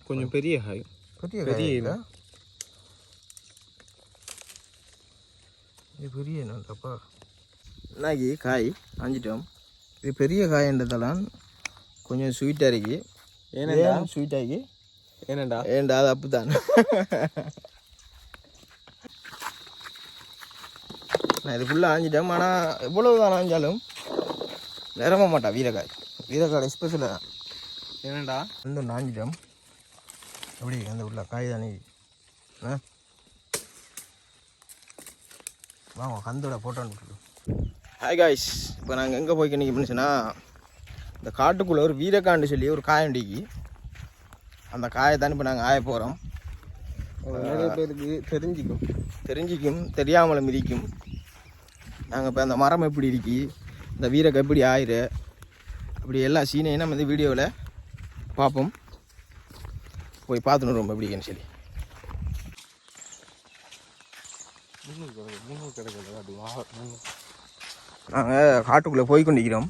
கொஞ்சம் பெரிய காய். பெரிய இல்லை இது பெரிய என்னப்பா என்னாக்கி காய் ஆஞ்சிட்டோம். இது பெரிய காயன்றதெல்லாம் கொஞ்சம் ஸ்வீட்டாக இருக்கு. ஏன்னா ஸ்வீட்டாகி ஏன்டா அது அப்பு தான். நான் இது ஃபுல்லாக ஆஞ்சிட்டேன். ஆனால் எவ்வளவு தான் ஆஞ்சாலும் நிரம்ப மாட்டா வீரக்காய் ஸ்பெஷலாக தான். ஏனண்டா வந்து ஆஞ்சிட்டோம். எப்படி அந்த உள்ள காய் தானே வாங்க கந்தோட போட்டோன்னு. ஹாய் காய்ஸ், இப்போ நாங்கள் எங்கே போய் நினைச்சுன்னா இந்த காட்டுக்குள்ளே ஒரு வீரக்காண்டு சொல்லி ஒரு காயண்டிக்கு அந்த காயை தான் இப்போ நாங்கள் ஆய போகிறோம். நிறைய பேருக்கு தெரிஞ்சிக்கும் தெரியாமலும் இருக்கும். நாங்கள் இப்போ அந்த மரம் எப்படி இருக்கு, இந்த வீரக்காய் எப்படி ஆயிரு, அப்படி எல்லா சீனையும் நம்ம இந்த வீடியோவில் பார்ப்போம். போய் பார்த்துன்னு ரொம்ப எப்படின்னு சொல்லி நாங்கள் காட்டுக்குள்ளே போய் கொண்டிருக்கிறோம்.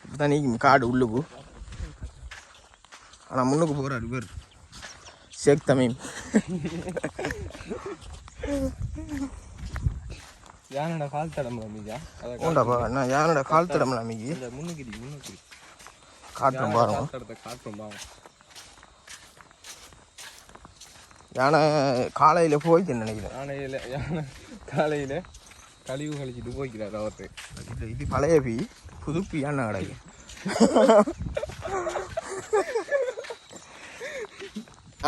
இப்போ தான் நீ காடு உள்ளுக்கு. ஆனால் முன்னுக்கு போகிறாரு பேர் ஷேக் தமீம். யானோட கால் தடம்புல மீஜா உண்டாப்பா நான் யானோட கால் தடம்புல மீகி முன்னுக்கு காட்டுறோம் பாருங்க. காட்டுறோம் பாருங்க. யானை காலையில் போய்க்கு நினைக்கிறேன். யானை காலையில் கழிவு கழிச்சிட்டு போய்க்கிறார் அவர்கிட்ட. இது பழைய பீ புது பீ யானை கிடையாது.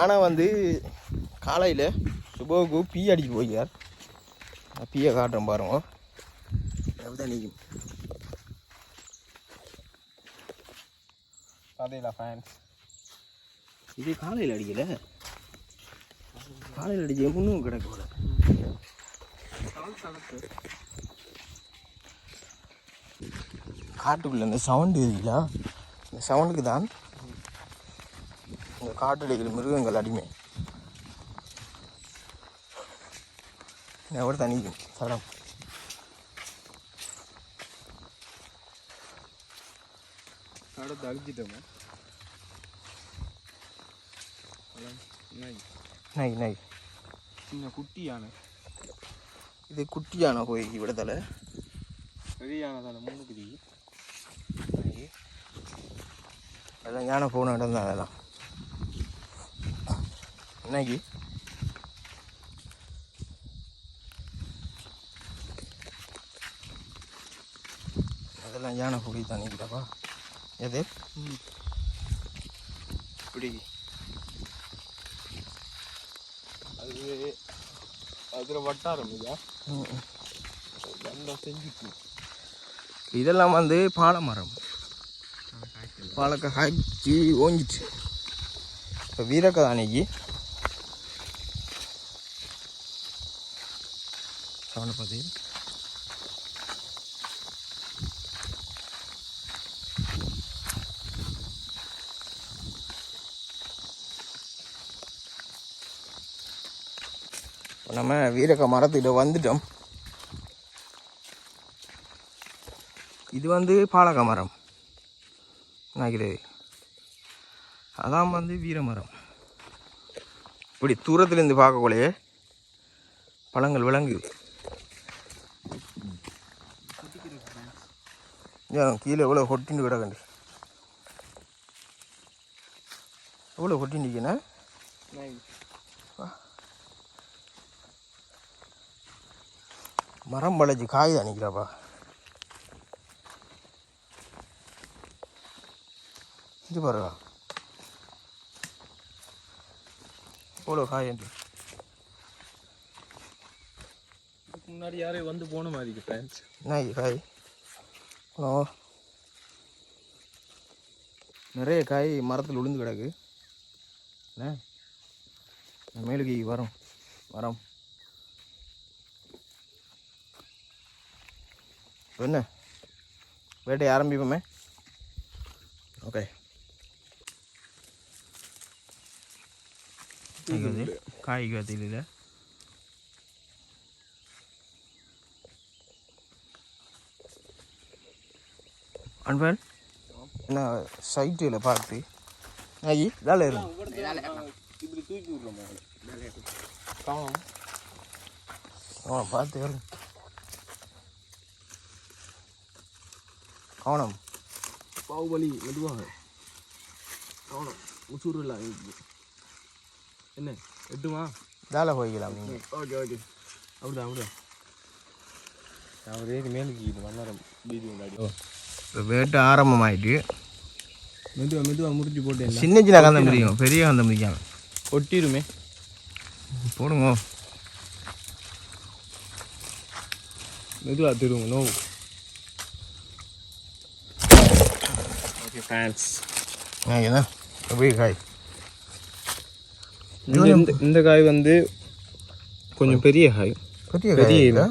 ஆனால் வந்து காலையில் சுபோவுக்கு பீ அடிச்சு போய்க்கார். பீயை காட்டுறோம் பாருங்க. அப்படிதான் நீக்கும் அதேல ஃபேன்ஸ். இது காலையில் அடிக்கல, காலையில் அடிக்க முன்னும் கிடக்க போல. காட்டுக்குள்ள இந்த சவுண்டு இருக்குல்ல, இந்த சவுண்டுக்கு தான் இந்த காட்டு அடிக்கிற மிருகங்கள் அடிமை. எவ்வளோ தனிக்கும் சடம். அடுத்து அழிச்சிட்டோமா நாய் சின்ன குட்டி யானை. இது குட்டி யானை போய் விடத்தலை, பெரிய யானை தானே முன்னுக்குதி. அதெல்லாம் யானை போன இடம் தான். அதெல்லாம் என்னக்கி அதெல்லாம் யானை பொடி தானிக்கிட்டப்பா. எது இப்படி அது அதில் வட்டாரம் இல்லையா செஞ்சுட்டு. இதெல்லாம் வந்து பாலை மரம், பாலக்காய் காய்ச்சி ஓஞ்சிச்சு. இப்போ வீரக்காய் அன்னைக்கு சவுண்ட் பார்த்து நம்ம வீரக்காய் மரத்துக்கிட்ட வந்துட்டோம். இது வந்து பாலக்காய் மரம் நினைக்கிறது, அதான் வந்து வீரமரம். இப்படி தூரத்துலேருந்து பார்க்கக்குள்ளேயே பழங்கள் விளங்குது. கீழே எவ்வளோ கொட்டின்னு கிடக்கண்டு, எவ்வளோ கொட்டின்னு மரம் பழச்சி காய் தான் நிற்கிறாப்பா. இது பாருங்க எவ்வளோ காய். முன்னாடி யாரையும் வந்து போன மாதிரி ஃப்ரெண்ட்ஸ். என்ன காய் நிறைய காய் மரத்தில் விழுந்து கிடக்கு. என்ன மேலுக்கு வரும் மரம் என்ன வேட்டையை ஆரம்பிப்போமே. ஓகே காய்க்கு வத்தில அன்பன் என்ன சைட்டில் பார்த்து ஆகி வேலை இருக்கும் இப்படி தூக்கி விட்றோம் பார்த்து வரும் கவனம் பாகுபலி மெதுவாக கவனம் முசூர் இல்லை என்ன எட்டுமா வேலை போய்க்கலாம் நீங்கள் ஓகே ஓகே அப்படிதான் அப்படிதான் அவர் ஏறி மேலுக்கு மன்னரம் பீதி முன்னாடி இப்போ வேட்டை ஆரம்பமாயிட்டு மெதுவாக முறிஞ்சு போட்டு சின்ன சின்ன கந்தம் மிரிக்கும் பெரிய கந்தம் மிரிக்காம ஒட்டிருமே போடுங்க மெதுவாக திருவுங்க நோ ஓகே ஃபேன்ஸ் என்ன எப்படி காய் இந்த காய் வந்து கொஞ்சம் பெரிய காய் பெரிய இல்லை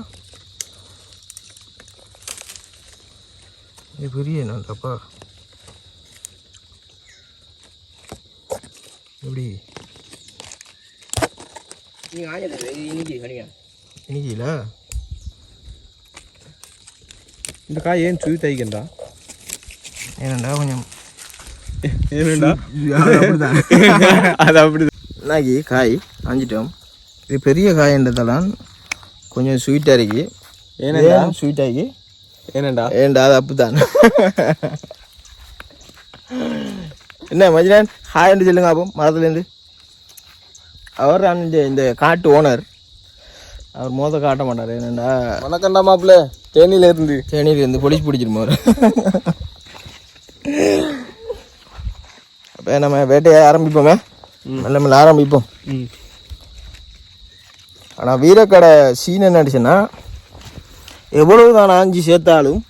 இது பெரிய என்னப்பா எப்படி இன்னைக்கில இந்த காய் ஏன் சுவி தைக்கண்டா ஏனண்டா கொஞ்சம் ஏனண்டா அது அப்படி என்னாக்கி காய் ஆஞ்சிட்டோம் இது பெரிய காயன்றதெல்லாம் கொஞ்சம் ஸ்வீட்டாக இருக்கு ஏனண்டா ஸ்வீட்டாகி ஏனண்டா ஏண்டா அது அப்பு தான் என்ன மஜினான் ஹாய்ன்னு சொல்லுங்க அப்போ மரத்துலேருந்து அவர் இந்த காட்டு ஓனர் அவர் மோத காட்ட மாட்டார் ஏனண்டா வணக்கம்டா மாப்பிள்ள தேனியிலேருந்து போலீஸ் பிடிச்சிருமா அவர் அப்போ நம்ம வேட்டையை ஆரம்பிப்போமே மெல்ல மெல்ல ஆரம்பிப்போம் ஆனால் வீரக்கடை சீன் என்ன அடிச்சுன்னா எவ்வளவு தான் ஆஞ்சி சேர்த்தாலும்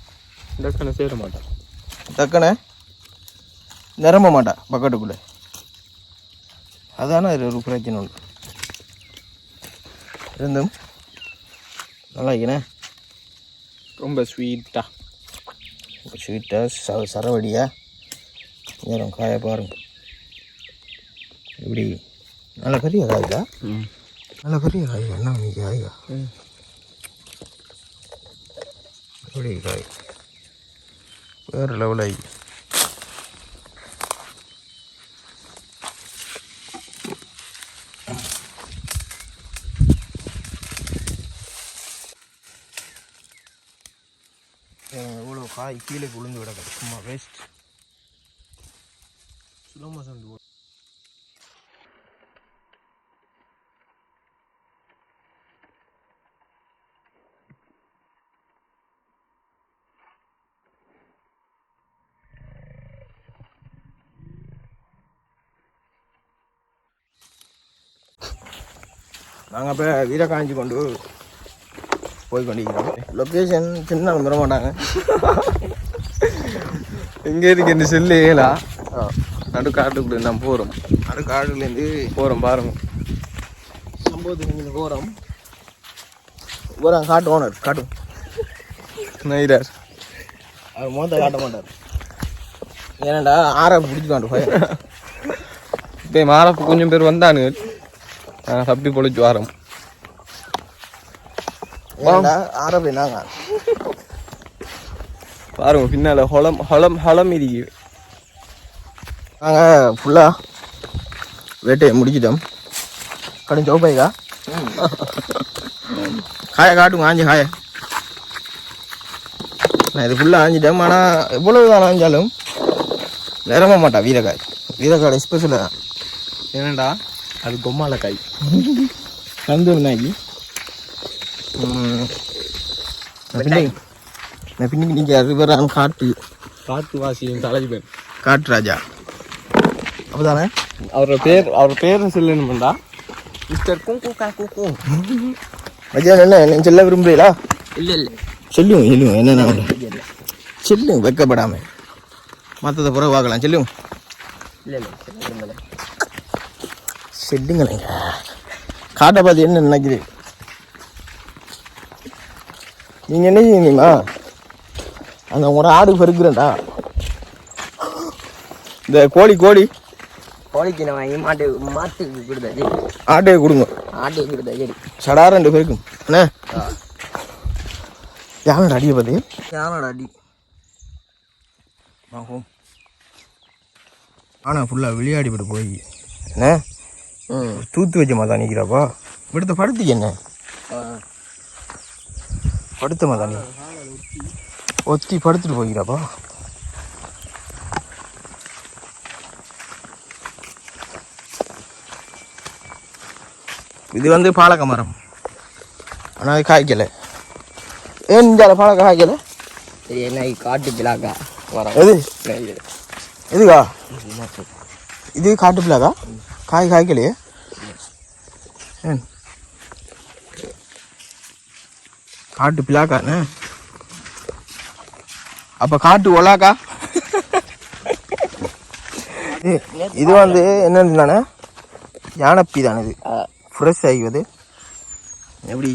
டக்குன்னு சேர மாட்டான் டக்குன்னு நிரம்ப மாட்டான் பக்கெட்டுக்குள்ளே அதான அது ஒரு பிரச்சனை உண்டு இருந்தும் நல்லா இருக்கேனே ரொம்ப ஸ்வீட்டாக சரவடியா நேரம் காய பாருங்க இப்படி நல்ல பெரிய காய்கா நல்ல பெரிய காய் என்ன இன்னைக்கு காய்கா எப்படி காய் வேறு லெவல் ஆகி எவ்வளோ காய் கீழே விழுந்து விடக்கூடாது சும்மா வேஸ்ட் ஸ்லோ மோஷன் நாங்கள் இப்போ வீரகாஞ்சி கொண்டு போய் கொண்டிருக்கிறோம் லொக்கேஷன் சின்ன வந்துட மாட்டாங்க எங்கே இருக்கு இந்த செல்லு ஏலா நடு காட்டுக்குள்ளே நான் போகிறோம் நடு காட்டுலேருந்து போகிறோம் பாருங்க சம்பவத்துக்கு இங்கே போகிறோம் போகிறோம் காட்டு ஓனர் காட்டும் நைரார் அவர் முகத்தை காட்ட மாட்டார் ஏன்னாண்டா பிடிச்சிக்காண்டு போய் இப்போ மாறப்ப கொஞ்சம் பேர் வந்தானுங்க நாங்கள் தப்பி பொழிச்சு வரோம் நாங்க பாருங்க பின்னால ஹொலம் இருக்கு நாங்கள் ஃபுல்லாக வேட்டையை முடிச்சிட்டோம் கடும் சோப்பாய்க்கா காயை காட்டுங்க ஆஞ்சி காயை நான் இது ஃபுல்லாக ஆஞ்சிட்டேன் ஆனால் எவ்வளவு தான் ஆஞ்சாலும் நிரம்ப மாட்டா வீரக்காய் ஸ்பெஷலாக ஏனண்டா அது கொம்மால காய் கந்து நாக்கி நான் பின்னிக்கு நீங்கள் ரிவரான் காட்டு வாசியும் தலைவர் காட்டு ராஜா அப்போதானே அவர் பேரை சொல்லணும்டா மிஸ்டர் கூக்கு மஜா என்ன சொல்ல விரும்புறீங்களா இல்லை சொல்லுங்க என்னென்ன சொல்லுங்க வெக்கப்படாமல் மற்றதை பிறகு பார்க்கலாம் சொல்லுங்க செட்டுங்களேங்க காட்டை பார்த்து என்ன நினைக்கிறீங்க நீங்கள் என்ன செய்யுங்கம்மா அந்த உங்களோட ஆடு பெருக்குறேன்டா இந்த கோழிக்கு நான் வாங்கி மாட்டுக்கு கொடுத்தாச்சு ஆட்டையை கொடுங்க சரி சடா 2 பேருக்கும் அண்ணே யானோட அடியை பார்த்து யானோட அடி ஆனால் ஃபுல்லாக விளையாடிப்பட்டு போய் என்ன தூத்து வச்ச மாதிரி நிற்கிறாப்பா விடுத்த படுத்துக்கு என்ன படுத்த மாதிரி நீ ஒத்தி படுத்துட்டு போய்கிறாப்பா இது வந்து பாலக்க மரம் ஆனால் அது காய்க்கலை ஏன் இந்த பாலக்க காய்க்கலை சரி என்ன காட்டு பிளாக்கா எது எதுக்கா இது காட்டு பிள்ளாக்கா காய்க்கலையே ஏன் காட்டு பிள்ளாக்காண்ணே அப்போ காட்டு ஒலாக்கா இது வந்து என்னன்னு தானே யானைப்பி தானே இது ஃப்ரெஷ் ஆகிவது எப்படி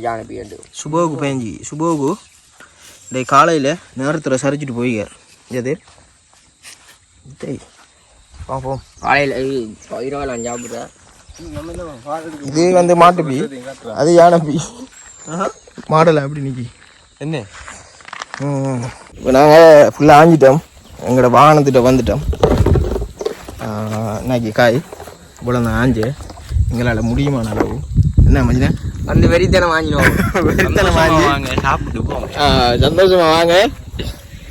ஜானபி சுபோகு பேஞ்சி சுபோகு இந்த காலையில் நேரத்தில் சரிச்சிட்டு போய்க எது பார்ப்போம் காலையில் இரவலாம் சாப்பிட்றேன் இது வந்து மாட்டுப்பி அது யானைப்பி மாடலை அப்படி நிற்கி என்ன இப்போ நாங்கள் ஃபுல்லாக ஆஞ்சிட்டோம் எங்களோட வாகனத்திட்ட வந்துட்டோம் இன்னைக்கு காய் இவ்வளோ நான் ஆஞ்சு எங்களால் முடியுமான அளவு என்ன மஞ்சினா வந்து வெறித்தனம் வாங்கிடுவோம் வாங்க சாப்பிட்டு போங்க சந்தோஷமா வாங்க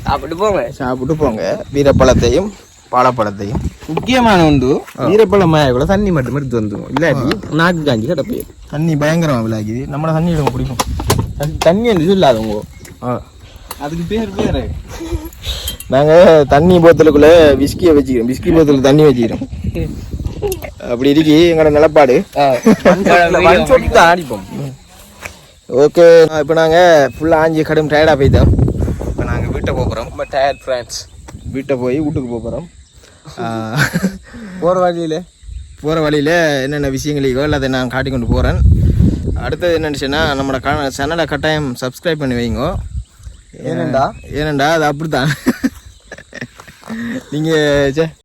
சாப்பிட்டு போங்க சாப்பிட்டு போங்க வீரப்பழத்தையும் பாலப்பழத்தையும் முக்கியமான உண்டு வீரப்பழம் கூட தண்ணி மட்டும் எடுத்து வந்துடும் இல்லாட்டி நாக்கு காஞ்சி கிடப்பி தண்ணி பயங்கரமாக விளாக்குது நம்மளை தண்ணி எடுக்க பிடிக்கும் தண்ணி என்று இல்லாதவங்க அதுக்கு பேர் நாங்கள் தண்ணி போத்தலுக்குள்ளே விஸ்கியை வச்சுக்கிறோம் விஸ்கி போத்தலுக்கு தண்ணி வச்சுக்கிறோம் அப்படி இருக்கு எங்களோட நிலப்பாடு ஆடிப்போம் ஓகே இப்போ நாங்கள் ஃபுல்லாக ஆஞ்சி கடும் டயர்டாக போய்த்தோம் இப்போ நாங்கள் வீட்டை போகிறோம் ரொம்ப டயர்ட் ஃப்ரெண்ட்ஸ் வீட்டை போய் வீட்டுக்கு போகிறோம் போகிற வழியில் என்னென்ன விஷயங்கள் இருக்கோ அதை நான் காட்டி கொண்டு போகிறேன் அடுத்தது என்னென்னுச்சுன்னா நம்மளோட சேனலை கட்டாயம் சப்ஸ்கிரைப் பண்ணி வைங்க ஏனண்டா அது அப்படி தான் நீங்கள்